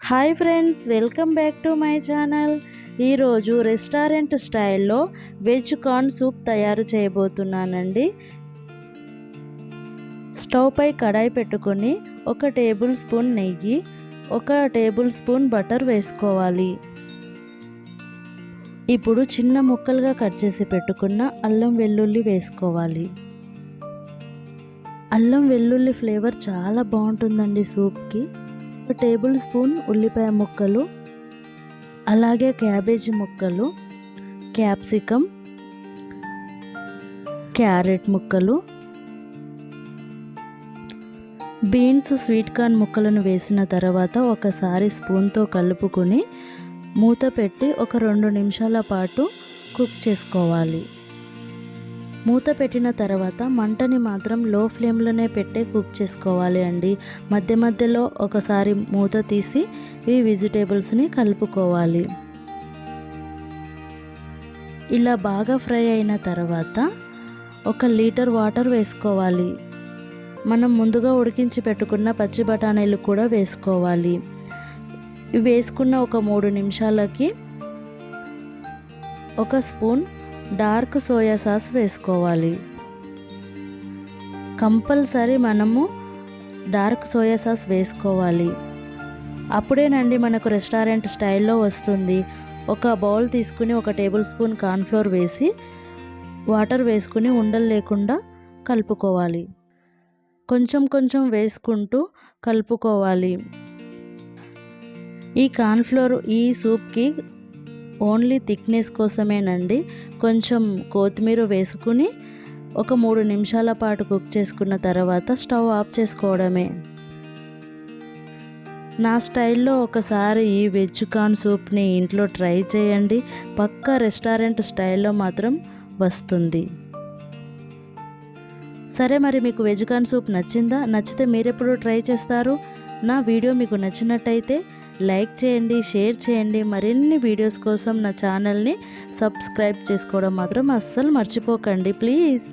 Hi friends, welcome back to my channel. ఈరోజు restaurant స్టైల్లో veg corn soup తయారు చేయబోతున్నానండి. Stove పై కడాయి పెట్టుకొని 1 టేబుల్ స్పూన్ నెయ్యి, 1 టేబుల్ స్పూన్ బటర్ వేసుకోవాలి. ఇప్పుడు చిన్న ముక్కలుగా కట్ చేసి పెట్టుకున్న అల్లం వెల్లుల్లి వేసుకోవాలి. అల్లం వెల్లుల్లి ఫ్లేవర్ చాలా బాగుంటుందండి సూప్కి. 1 టేబుల్ స్పూన్ ఉల్లిపాయ ముక్కలు, అలాగే క్యాబేజీ ముక్కలు, క్యాప్సికమ్, క్యారెట్ ముక్కలు, బీన్స్, స్వీట్ కార్న్ ముక్కలను వేసిన తర్వాత ఒకసారి స్పూన్తో కలుపుకొని మూత పెట్టి ఒక 2 నిమిషాల పాటు కుక్ చేసుకోవాలి. మూత పెట్టిన తర్వాత మంటని మాత్రం లో ఫ్లేమ్లోనే పెట్టే కుక్ చేసుకోవాలి అండి. మధ్య మధ్యలో ఒకసారి మూత తీసి ఈ వెజిటేబుల్స్ని కలుపుకోవాలి. ఇలా బాగా ఫ్రై అయిన తర్వాత 1 లీటర్ వాటర్ వేసుకోవాలి. మనం ముందుగా ఉడికించి పెట్టుకున్న పచ్చి బఠానీలు కూడా వేసుకోవాలి. ఇవి వేసుకున్న ఒక 3 నిమిషాలకి 1 స్పూన్ డార్క్ సోయా సాస్ వేసుకోవాలి. కంపల్సరీ మనము డార్క్ సోయా సాస్ వేసుకోవాలి. అప్పుడేనండి మనకు రెస్టారెంట్ స్టైల్లో వస్తుంది. ఒక బౌల్ తీసుకుని 1 టేబుల్ స్పూన్ కార్న్ఫ్లోర్ వేసి వాటర్ వేసుకుని ఉండలు లేకుండా కలుపుకోవాలి. కొంచెం కొంచెం వేసుకుంటూ కలుపుకోవాలి. ఈ కార్న్ఫ్లోర్ ఈ సూప్కి ఓన్లీ థిక్నెస్ కోసమేనండి. కొంచెం కొత్తిమీర వేసుకుని ఒక 3 నిమిషాల పాటు కుక్ చేసుకున్న తర్వాత స్టవ్ ఆఫ్ చేసుకోవడమే. నా స్టైల్లో ఒకసారి ఈ వెజ్ కార్న్ సూప్ని ఇంట్లో ట్రై చేయండి. పక్కా రెస్టారెంట్ స్టైల్లో మాత్రం వస్తుంది. సరే, మరి మీకు వెజ్ కార్న్ సూప్ నచ్చిందా? నచ్చితే మీరెప్పుడు ట్రై చేస్తారు? నా వీడియో మీకు నచ్చినట్టయితే లైక్ చేయండి, షేర్ చేయండి. మరిన్ని వీడియోస్ కోసం నా ఛానల్ని సబ్స్క్రైబ్ చేసుకోవడం మాత్రం అస్సలు మర్చిపోకండి ప్లీజ్.